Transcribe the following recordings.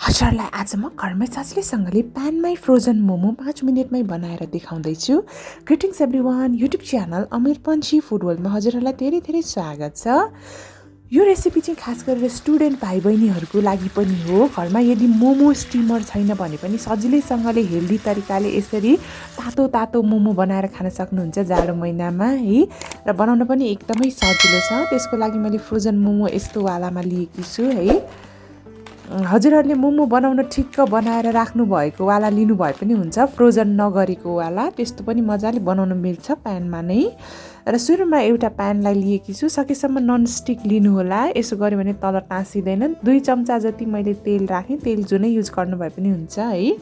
हजुरलाई आज म घरमै सजिलैसँगले प्यानमै फ्रोजन मोमो 5 मिनेटमै बनाएर देखाउँदैछु। ग्रिटिङ्स एभ्रिवान, युट्युब च्यानल अमिर पन्छी फुड वर्ल्डमा हजुरहरूलाई धेरै धेरै स्वागत छ। यो रेसिपी चाहिँ खास गरेर स्टुडेन्ट भाइ बहिनीहरूको लागि पनि हो। घरमा यदि मोमो स्टिमर छैन भने पनि सजिलैसँगले हेल्दी तरिकाले यसरी तातो तातो मोमो बनाएर खान सक्नुहुन्छ जाडो महिनामा है। र बनाउन पनि एकदमै सजिलो छ। त्यसको लागि मैले फ्रोजन मोमो यस्तो वालामा लिएकी छु है। हजुरहरूले मोमो बनाउन ठिक्क बनाएर राख्नु भएको वाला लिनु भए पनि हुन्छ, फ्रोजन नगरेको वाला त्यस्तो पनि मजाले बनाउन मिल्छ प्यानमा नै। र सुरुमा एउटा प्यानलाई लिएकी छु, सकेसम्म ननस्टिक लिनुहोला, यसो गऱ्यो भने तल टाँसिँदैन। 2 चम्चा जति मैले तेल राखेँ, तेल जुनै युज गर्नु भए पनि हुन्छ है।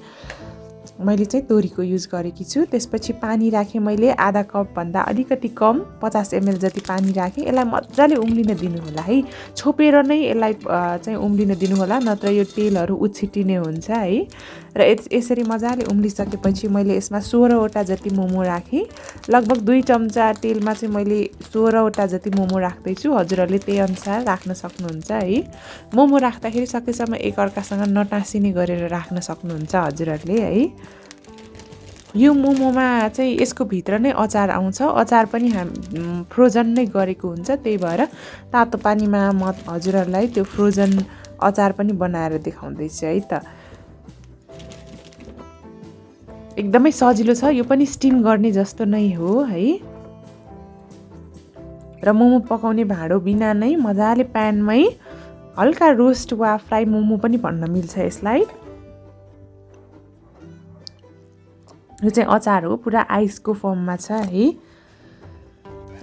मैले चाहिँ तोरीको युज गरेकी छु। त्यसपछि पानी राखेँ मैले आधा कप भन्दा अलिकति कम 50 ml जति पानी राखेँ। यसलाई मजाले उम्लिन दिनुहोला है। छोपेर नै यसलाई चाहिँ उम्लिन दिनुहोला, नत्र यो तेलहरू उछिटिने हुन्छ है। र यसरी मजाले उम्लिसकेपछि मैले यसमा 16 वटा जति मोमो राखेँ। लगभग 2 चम्चा तेलमा चाहिँ मैले 16 वटा जति मोमो राख्दैछु। हजुरहरूले त्यही अनुसार राख्न सक्नुहुन्छ है। मोमो राख्दाखेरि सकेसम्म एकअर्कासँग नटाँसिने गरेर राख्न सक्नुहुन्छ हजुरहरूले है। यो मोमोमा चाहिँ यसको भित्र नै अचार आउँछ। अचार पनि फ्रोजन नै गरेको हुन्छ, त्यही भएर तातो पानीमा म हजुरहरूलाई त्यो फ्रोजन अचार पनि बनाएर देखाउँदैछु है त। एकदमै सजिलो छ, यो पनि स्टिम गर्ने जस्तो नै हो है। र मोमो पकाउने भाँडो बिना नै मजाले प्यानमै हल्का रोस्ट वा फ्राई मोमो पनि भन्न मिल्छ यसलाई। यो चाहिँ अचार हो, पुरा आइसको फर्ममा छ है।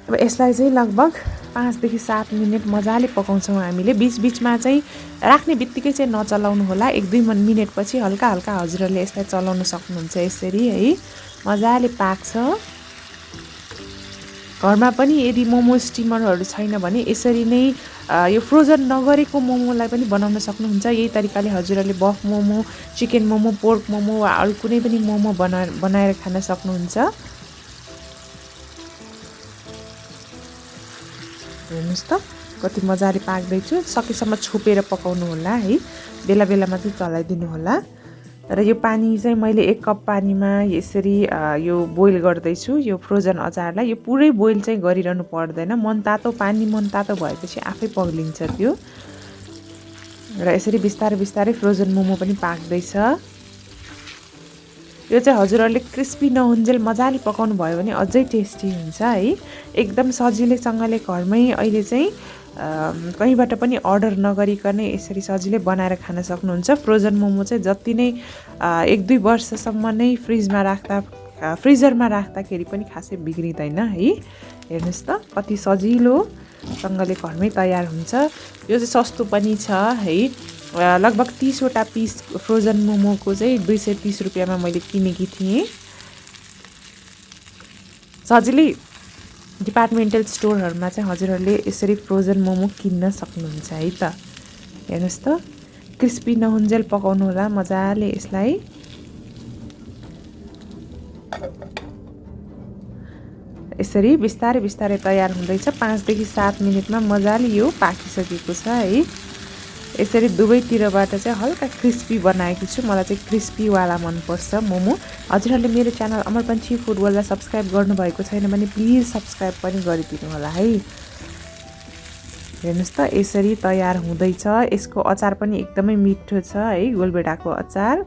अब यसलाई चाहिँ लगभग 5 देखि 7 मिनट मजाले पकाउँछौँ हामीले। बिचबिचमा चाहिँ राख्ने बित्तिकै चाहिँ नचलाउनु होला, 1-2 मिनटपछि हल्का हल्का हजुरहरूले यसलाई चलाउन सक्नुहुन्छ यसरी है। मजाले पाक्छ। घरमा पनि यदि मोमो स्टिमरहरू छैन भने यसरी नै यो फ्रोजन नगरेको मोमोलाई पनि बनाउन सक्नुहुन्छ। यही तरिकाले हजुरहरूले बफ मोमो, चिकन मोमो, पोर्क मोमो वा अरू कुनै पनि मोमो बनाएर खान सक्नुहुन्छ। हेर्नुहोस् त कति मजाले पाक्दैछु। सकेसम्म छोपेर पकाउनु होला है, बेला बेलामा चाहिँ चलाइदिनु होला। र यो पानी चाहिँ मैले 1 कप पानीमा यसरी यो बोइल गर्दैछु यो फ्रोजन अचारलाई। यो पुरै बोइल चाहिँ गरिरहनु पर्दैन, मनतातो पानी मनतातो भएपछि आफै पग्लिन्छ त्यो। र यसरी बिस्तारै बिस्तारै फ्रोजन मोमो पनि पाक्दैछ। यो चाहिँ हजुरहरूले क्रिस्पी नहुन्जेल मजाले पकाउनु भयो भने अझै टेस्टी हुन्छ है। एकदम सजिलैसँगले घरमै अहिले चाहिँ कहीँबाट पनि अर्डर नगरिकन यसरी सजिलै बनाएर खान सक्नुहुन्छ। फ्रोजन मोमो चाहिँ जति नै 1-2 वर्षसम्म नै फ्रिजरमा राख्दाखेरि पनि खासै बिग्रिँदैन है। हेर्नुहोस् त कति सजिलोसँगले घरमै तयार हुन्छ। यो चाहिँ सस्तो पनि छ है। लगभग 30 वटा पिस फ्रोजन मोमोको चाहिँ 230 रुपियाँमा मैले किनेकी थिएँ। सजिलै डिपार्टमेन्टल स्टोरहरूमा चाहिँ हजुरहरूले यसरी फ्रोजन मोमो किन्न सक्नुहुन्छ है त। हेर्नुहोस् त क्रिस्पी नहुन्जेल पकाउनु होला मजाले यसलाई। यसरी बिस्तारै बिस्तारै तयार हुँदैछ। 5 देखि 7 मिनटमा मजाले यो पाकिसकेको छ है। यसरी दुवैतिरबाट चाहिँ हल्का क्रिस्पी बनाएकी छु। मलाई चाहिँ क्रिस्पीवाला मनपर्छ मोमो। हजुरहरूले मेरो च्यानल अमर पन्छी फुड वर्ल्डलाई सब्सक्राइब गर्नुभएको छैन भने प्लिज सब्सक्राइब पनि गरिदिनु होला है। हेर्नुहोस् त यसरी तयार हुँदैछ। यसको अचार पनि एकदमै मिठो छ है, गोलबेडाको अचार।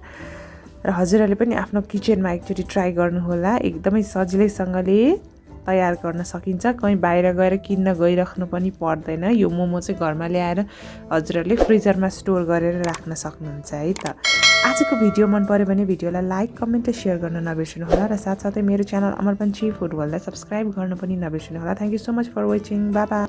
र हजुरहरूले पनि आफ्नो किचनमा एकचोटि ट्राई गर्नुहोला। एकदमै सजिलैसँगले तयार गर्न सकिन्छ। कहीँ बाहिर गएर किन्न गइराख्नु पनि पर्दैन। यो मोमो चाहिँ घरमा ल्याएर हजुरहरूले फ्रिजरमा स्टोर गरेर राख्न सक्नुहुन्छ है त। आजको भिडियो मन पर्यो भने भिडियोलाई लाइक, कमेन्ट र सेयर गर्न नबिर्सनु होला। र साथसाथै मेरो च्यानल अमर पन्छी फुड वर्ल्डलाई सब्सक्राइब गर्न पनि नबिर्सनु होला। Thank you so much for watching. Bye by.